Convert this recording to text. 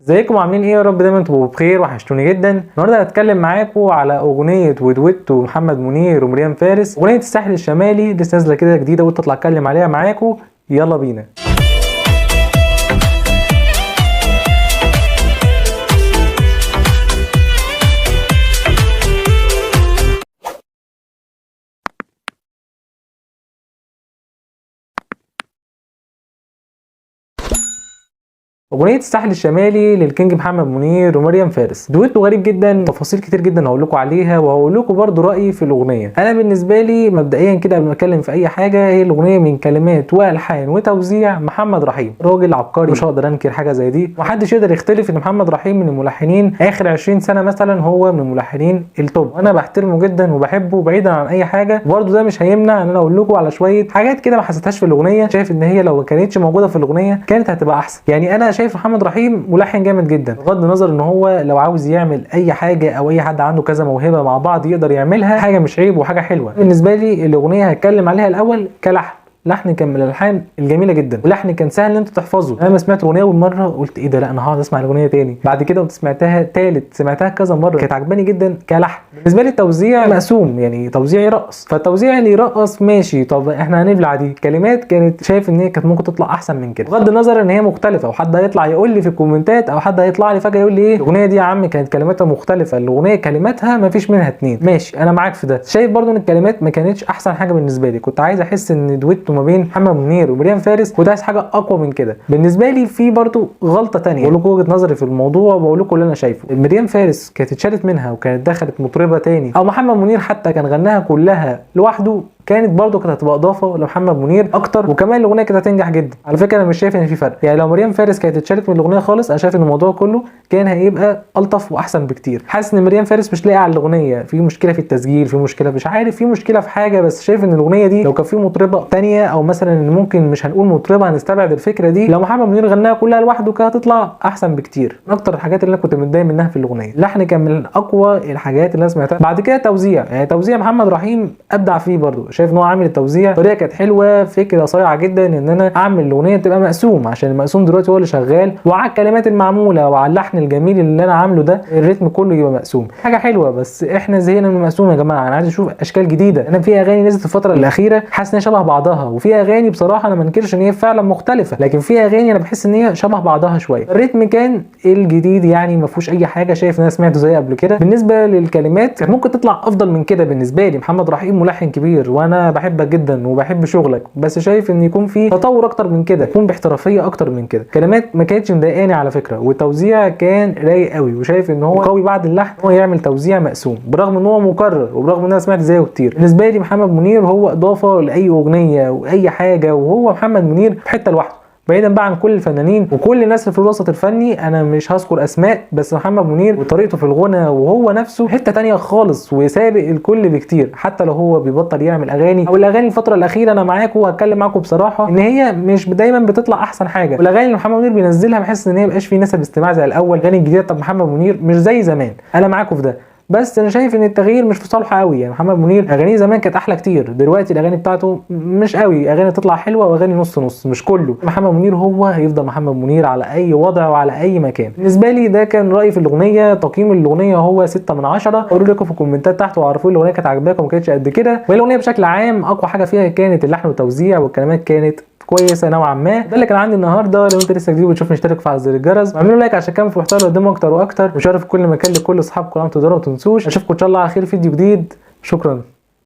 ازيكم عاملين ايه؟ يا رب دايما تبقوا بخير، وحشتوني جدا. النهارده هتكلم معاكم على اغنيه ودويتو ومحمد منير ومريم فارس، اغنيه الساحل الشمالي لسه نازله كده جديده، وقلت اطلع اتكلم عليها معاكم. يلا بينا. اغنيه الساحل الشمالي للكينج محمد منير ومريم فارس، دويتو غريب جدا، تفاصيل كتير جدا هقول لكم عليها، وهقول لكم برده رايي في الاغنيه. انا بالنسبه لي مبدئيا كده قبل ما اتكلم في اي حاجه، هي الاغنيه من كلمات والحان وتوزيع محمد رحيم، راجل عبقري، مش هقدر انكر حاجه زي دي. محدش يقدر يختلف ان محمد رحيم من الملحنين اخر 20 سنه مثلا، هو من الملحنين التوب، وانا بحترمه جدا وبحبه بعيدا عن اي حاجه. برده ده مش هيمنع ان انا اقول لكم على شويه حاجات كده ما حسيتهاش في الاغنيه، شايف ان هي لو ما كانتش موجوده في الاغنيه كانت هتبقى احسن. يعني انا شايف محمد رحيم ملحن جامد جدا، بغض النظر ان هو لو عاوز يعمل اي حاجه او اي حد عنده كذا موهبه مع بعض يقدر يعملها، حاجه مش عيب وحاجه حلوه. بالنسبه لي الاغنيه هتكلم عليها الاول كلحن. لحن كان من الالحان الجميله جدا، ولحن كان سهل ان انت تحفظه. انا لما سمعت الاغنيه اول مره قلت ايه ده، لا انا هقعد اسمع الاغنيه تاني. بعد كده قمت سمعتها تالت، سمعتها كذا مره، كانت عجباني جدا كلحن. بالنسبه لي التوزيع مقسوم، يعني توزيع يرقص، فالتوزيع اللي يرقص ماشي، طب احنا هنبلع دي كلمات، كانت شايف ان هي كانت ممكن تطلع احسن من كده، بغض النظر ان هي مختلفه. وحد هيطلع يقول لي في الكومنتات، او حد هيطلع لي فجاه يقول لي ايه الاغنيه دي يا عم كانت كلماتها مختلفه، الاغنيه كلماتها ما فيش منها اتنين. ماشي انا معاك في ده، شايف برضو ان الكلمات ما كانتش احسن حاجه بالنسبه لي. كنت عايز احس ان دويتو ما بين محمد منير ومريم فارس، كنت عايز حاجه اقوى من كده. بالنسبه لي في برضو غلطه تانية، بقول لكم وجهه نظري في الموضوع، وبقول لكم اللي انا شايفه. مريم فارس كانت اتشالت منها وكانت دخلت مطربه تاني، او محمد منير حتى كان غناها كلها لوحده، كانت برضو كانت هتبقى اضافه لمحمد منير اكتر، وكمان الاغنيه كانت هتنجح جدا. على فكره انا مش شايف ان في فرق، يعني لو مريم فارس كانت اتشالت من الاغنيه خالص، انا شايف ان الموضوع كله كان هيبقى الطف واحسن بكتير. حاسس ان مريم فارس مش لاقيه على الاغنيه، في مشكله في التسجيل، في مشكله مش عارف، في مشكله في حاجه، بس شايف ان الاغنيه دي لو كان في مطربه تانية، او مثلا ان ممكن مش هنقول مطربه، هنستبعد الفكره دي، لو محمد منير غناها كلها لوحده كانت هتطلع احسن بكتير. من اكتر الحاجات اللي انا كنت متضايق منها في الاغنيه، اللحن كان من اقوى الحاجات اللي انا سمعتها. بعد كده توزيع، يعني توزيع محمد رحيم ابدع فيه برضو، شايف ان هو عامل التوزيع طريقه كانت حلوه، فكره صايعه جدا ان انا اعمل الاغنيه تبقى مقسوم، عشان المقسوم دلوقتي هو اللي شغال، وعلى الكلمات المعموله وعلى اللحن الجميل اللي انا عامله ده الريتم كله يبقى مقسوم. حاجه حلوه، بس احنا زهقنا من المقسوم يا جماعه. انا عايز اشوف اشكال جديده. انا في اغاني نزلت الفتره الاخيره حاسس ان هي شبه بعضها، وفي اغاني بصراحه انا ما انكرش ان هي فعلا مختلفه، لكن في اغاني انا بحس ان هي شبه بعضها شويه. الريتم كان الجديد يعني ما فيهوش اي حاجه شايف ان انا سمعته زي قبل كده. بالنسبه للكلمات كانت ممكن تطلع افضل من كده بالنسبه لي. محمد رحيم ملحن كبير وانا بحبك جدا وبحب شغلك، بس شايف ان يكون في تطور اكتر من كده، يكون باحترافيه اكتر من كده. كلمات ما كانتش مضايقاني على فكره، والتوزيع كان رايق قوي، وشايف ان هو قوي بعد اللحن هو يعمل توزيع مقسوم، برغم ان هو مكرر، وبرغم ان انا سمعت زيه كتير. بالنسبه لي محمد منير هو اضافه لاي اغنيه واي حاجه، وهو محمد منير في حته لوحده بعيدا بقى عن كل الفنانين وكل الناس اللي في الوسط الفني. انا مش هذكر اسماء، بس محمد منير وطريقته في الغنى وهو نفسه حته تانية خالص، وسابق الكل بكتير. حتى لو هو بيبطل يعمل اغاني، او الاغاني الفتره الاخيره انا معاكم وهتكلم معاكم بصراحه ان هي مش دايما بتطلع احسن حاجه، والاغاني اللي محمد منير بينزلها بحس ان هي مبقاش في نسب استماع زي الاول. الاغاني الجديده بتاعت محمد منير مش زي زمان، انا معاكم في ده، بس انا شايف ان التغيير مش في صالحه قوي. يعني محمد منير اغانيه زمان كانت احلى كتير، دلوقتي الاغاني بتاعته مش قوي، اغاني تطلع حلوه واغاني نص نص، مش كله. محمد منير هو هيفضل محمد منير على اي وضع وعلى اي مكان. بالنسبه لي ده كان رايي في الاغنيه. تقييم الاغنيه هو 6 من 10. قولوا لكم في الكومنتات تحت وعرفوا لي الاغنيه كانت عاجباكم وما كانتش قد كده. والاغنيه بشكل عام اقوى حاجه فيها كانت اللحن والتوزيع، والكلمات كانت كويسه نوعا ما. ده اللي كان عندي النهارده. لو انت لسه جديد وتشوفني اشترك وفعل زر الجرس، واعملوا لايك عشان كمان في محتوى اللي قدامه اكتر واكتر، وشارك في كل مكان لكل اصحابكم. ما تنسوش. اشوفكم ان شاء الله على خير في فيديو جديد. شكرا.